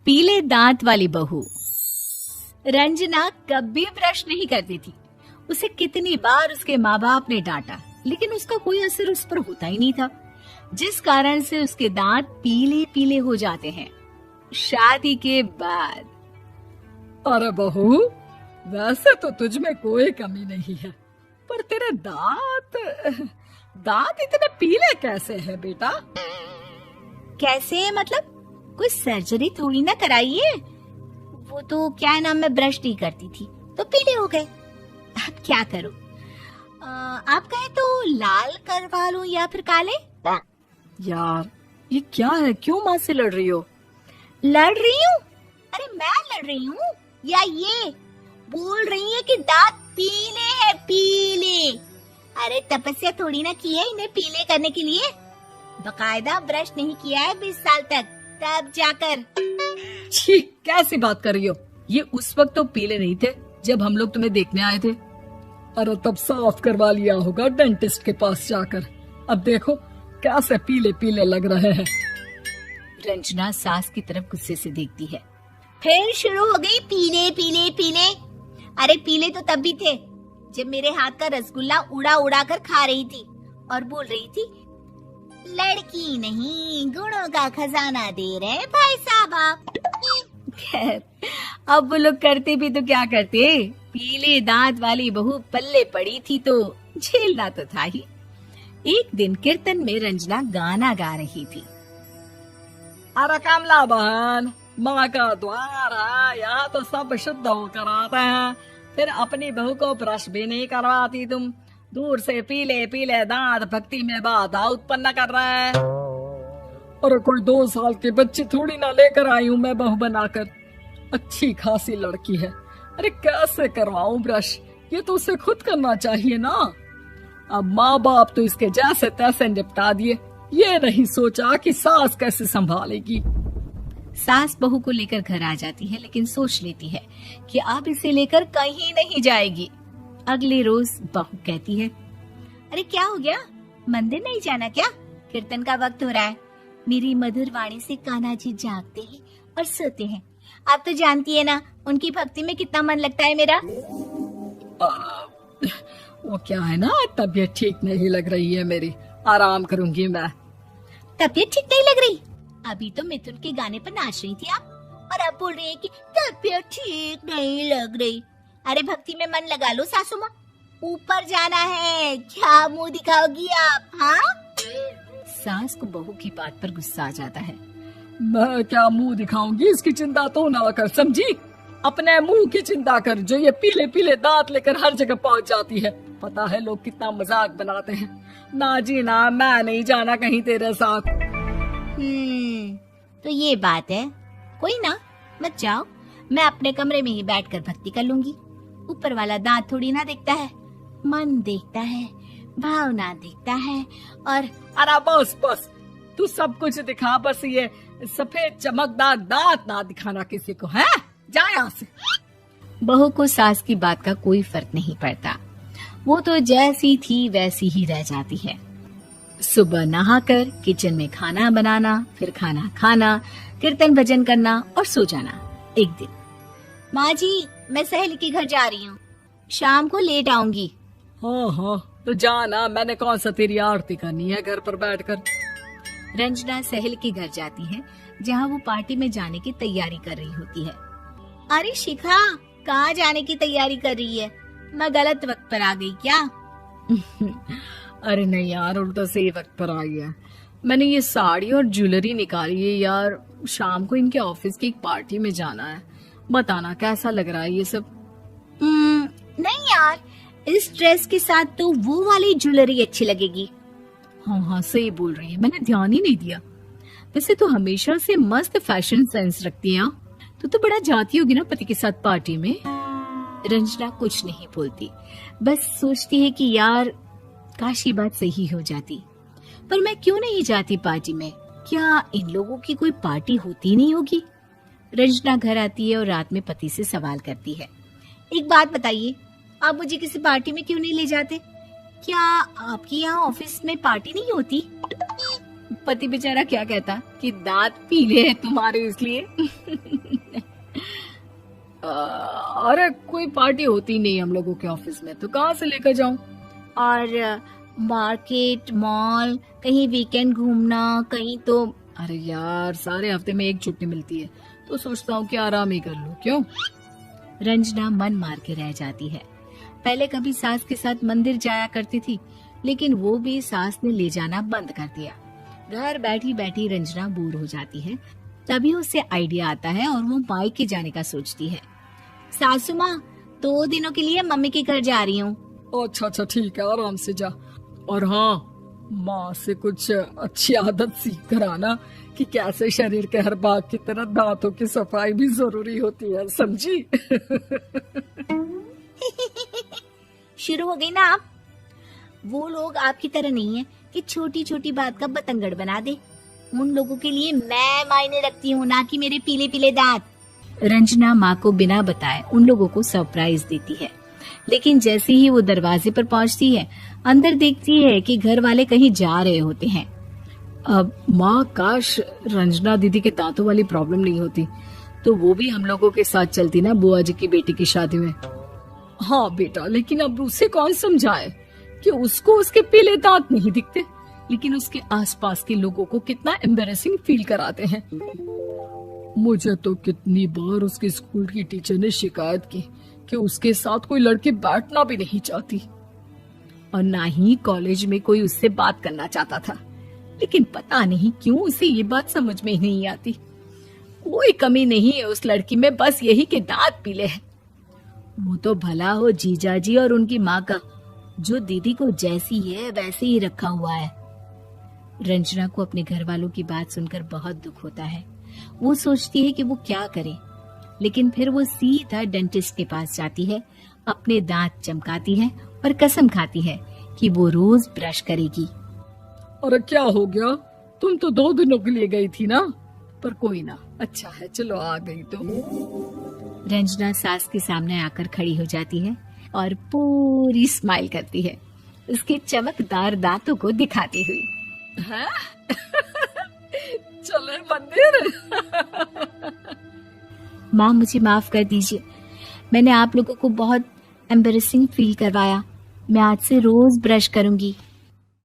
पीले दांत वाली बहू। रंजना कभी ब्रश नहीं करती थी। उसे कितनी बार उसके माँ बाप ने डांटा, लेकिन उसका कोई असर उस पर होता ही नहीं था, जिस कारण से उसके दांत पीले पीले हो जाते हैं। शादी के बाद। अरे बहू, वैसे तो तुझ में कोई कमी नहीं है, पर तेरे दांत इतने पीले कैसे हैं बेटा? कैसे मतलब? कोई सर्जरी थोड़ी ना कराइए। वो तो क्या नाम, मैं ब्रश नहीं करती थी तो पीले हो गए। अब क्या करूं? आप कहे तो लाल करवा लूं या फिर काले? यार ये क्या है, क्यों माँ से लड़ रही हो? लड़ रही हूँ? अरे मैं लड़ रही हूँ या ये बोल रही है कि दांत पीले हैं, पीले। अरे तपस्या थोड़ी ना की है इन्हें पीले करने के लिए। बकायदा ब्रश नहीं किया है 20 साल तक, तब जाकर। छी, कैसी बात कर रही हो? ये उस वक्त तो पीले नहीं थे जब हम लोग तुम्हें देखने आए थे। अरे तब साफ करवा लिया होगा डेंटिस्ट के पास जाकर। अब देखो कैसे पीले पीले लग रहे हैं। रंजना सास की तरफ गुस्से से देखती है। फिर शुरू हो गई पीले पीले पीले। अरे पीले तो तब भी थे जब मेरे हाथ का रसगुल्ला उड़ा उड़ा कर खा रही थी और बोल रही थी, लड़की नहीं गुणों का खजाना दे रहे भाई साहब आप। खैर, अब वो लोग करते भी तो क्या करते, पीले दांत वाली बहू पल्ले पड़ी थी तो झेलना तो था ही। एक दिन कीर्तन में रंजना गाना गा रही थी। अरे कमला बहन, माँ का द्वार है, यहाँ तो सब शुद्ध होकर आते हैं, फिर अपनी बहू को ब्रश भी नहीं करवाती तुम। दूर से पीले पीले दांत भक्ति में बाधा उत्पन्न कर रहे हैं। अरे कोई 2 साल के बच्चे थोड़ी ना लेकर आई हूँ मैं बहू बनाकर। अच्छी खासी लड़की है, अरे कैसे करवाऊं ब्रश? ये तो उसे खुद करना चाहिए ना। अब माँ बाप तो इसके जैसे तैसे निपटा दिए, ये नहीं सोचा कि सास कैसे संभालेगी। सास बहू को लेकर घर आ जाती है, लेकिन सोच लेती है कि अब इसे लेकर कहीं नहीं जाएगी। अगले रोज बहू कहती है, अरे क्या हो गया, मंदिर नहीं जाना क्या? कीर्तन का वक्त हो रहा है। मेरी मधुर वाणी से कान्हा जी जागते हैं और सोते हैं। आप तो जानती है ना उनकी भक्ति में कितना मन लगता है मेरा। वो क्या है ना, तबीयत ठीक नहीं लग रही है मेरी, आराम करूंगी मैं। तबीयत ठीक नहीं लग रही? अभी तो मिथुन के गाने पर नाच रही थी आप, और अब बोल रही है कि तबीयत ठीक नहीं लग रही। अरे भक्ति में मन लगा लो सासू माँ, ऊपर जाना है, क्या मुंह दिखाओगी आप? हाँ? सास को बहू की बात पर गुस्सा आ जाता है। मैं क्या मुंह दिखाऊंगी, इसकी चिंता तो ना कर, समझी? अपने मुंह की चिंता कर, जो ये पीले पीले दांत लेकर हर जगह पहुंच जाती है। पता है लोग कितना मजाक बनाते हैं। ना जी ना, मैं नहीं जाना कहीं तेरे साथ। तो ये बात है। कोई ना, मत जाओ, मैं अपने कमरे में ही बैठकर भक्ति कर लूंगी। ऊपर वाला दांत थोड़ी ना देखता है, मन देखता है, भावना देखता है। और अरे बस बस, तू सब कुछ दिखा, बस ये सफेद चमकदार दांत ना दिखाना किसी को, है? जा यहाँ से। बहू को सास की बात का कोई फर्क नहीं पड़ता, वो तो जैसी थी वैसी ही रह जाती है। सुबह नहाकर किचन में खाना बनाना, फिर खाना खाना, कीर्तन भजन करना और सो जाना। एक दिन, माँ जी मैं सहेली के घर जा रही हूँ, शाम को लेट आऊंगी। हाँ हाँ तो जाना, मैंने कौन सा तेरी आरती करनी है घर पर बैठकर। रंजना सहेली के घर जाती है, जहाँ वो पार्टी में जाने की तैयारी कर रही होती है। अरे शिखा, कहाँ जाने की तैयारी कर रही है? मैं गलत वक्त पर आ गई क्या? अरे नहीं यार, उल्टा सही वक्त पर आई है। मैंने ये साड़ी और ज्वेलरी निकाली है यार, शाम को इनके ऑफिस की एक पार्टी में जाना है। बताना कैसा लग रहा है ये सब? नहीं यार, इस ड्रेस के साथ तो वो वाली ज्वेलरी अच्छी लगेगी। हाँ हाँ सही बोल रही है, मैंने ध्यान ही नहीं दिया। वैसे तो हमेशा से मस्त फैशन सेंस रखती है। तो बड़ा जाती होगी ना पति के साथ पार्टी में। रंजना कुछ नहीं बोलती, बस सोचती है कि यार काश ये बात सही हो जाती, पर मैं क्यों नहीं जाती पार्टी में? क्या इन लोगों की कोई पार्टी होती नहीं होगी? रंजना घर आती है और रात में पति से सवाल करती है, एक बात बताइए, आप मुझे किसी पार्टी में क्यों नहीं ले जाते? क्या आपके यहाँ ऑफिस में पार्टी नहीं होती? पति बेचारा क्या कहता कि दांत पीले हैं तुम्हारे इसलिए। अरे कोई पार्टी होती नहीं हम लोगों के ऑफिस में, तो कहाँ से लेकर जाऊं? और मार्केट, मॉल, कहीं वीकेंड घूमना, कहीं तो। अरे यार सारे हफ्ते में एक छुट्टी मिलती है, तो सोचता हूँ कि आराम ही कर लूं। क्यों? रंजना मन मार के रह जाती है। पहले कभी सास के साथ मंदिर जाया करती थी, लेकिन वो भी सास ने ले जाना बंद कर दिया। घर बैठी बैठी रंजना बोर हो जाती है। तभी उसे आइडिया आता है और वो मायके जाने का सोचती है। सासू माँ, 2 दिनों के लिए मम्मी के घर जा रही हूँ। अच्छा ठीक है, आराम से जा। और हाँ, माँ से कुछ अच्छी आदत सीख कर आना कि कैसे शरीर के हर भाग की तरह दांतों की सफाई भी जरूरी होती है, समझी? शुरू हो गई ना आप। वो लोग आपकी तरह नहीं है कि छोटी छोटी बात का बतंगड़ बना दे। उन लोगों के लिए मैं मायने रखती हूँ, ना कि मेरे पीले पीले दांत। रंजना माँ को बिना बताए उन लोगों को सरप्राइज देती है, लेकिन जैसे ही वो दरवाजे पर पहुंचती है, अंदर देखती है कि घर वाले कहीं जा रहे होते हैं। अब माँ, काश रंजना दीदी के दांतों वाली प्रॉब्लम नहीं होती, तो वो भी हम लोगों के साथ चलती ना बुआ जी की बेटी की शादी में। हाँ बेटा, लेकिन अब उसे कौन समझाए कि उसको उसके पीले दांत नहीं दिखते, लेकिन उसके आसपास के लोगों को कितना एम्बैरेसिंग फील कराते हैं। मुझे तो कितनी बार उसके स्कूल की टीचर ने शिकायत की कि उसके साथ कोई लड़की बैठना भी नहीं चाहती, और ना ही कॉलेज में कोई उससे बात करना चाहता था। लेकिन पता नहीं क्यों उसे ये बात समझ में ही नहीं आती। कोई कमी नहीं है उस लड़की में, बस यही कि दांत पीले हैं। वो तो भला हो जीजाजी और उनकी माँ का, जो दीदी को जैसी है वैसे ही रखा हुआ है। रंजना को अपने घर वालों की बात सुनकर बहुत दुख होता है। वो सोचती है कि वो क्या करे, लेकिन फिर वो सीधा डेंटिस्ट के पास जाती है, अपने दांत चमकाती है और कसम खाती है कि वो रोज ब्रश करेगी। अरे क्या हो गया? तुम तो 2 दिनों के लिए गई थी ना, पर कोई ना, अच्छा है, चलो आ गई तो। रंजना सास के सामने आकर खड़ी हो जाती है और पूरी स्माइल करती है, उसके चमकदार दांतों को दिखाती हुई। हाँ? चले मंदिर। माँ, मुझे माफ कर दीजिए, मैंने आप लोगों को बहुत एम्बैरेसिंग फील करवाया। मैं आज से रोज ब्रश करूंगी।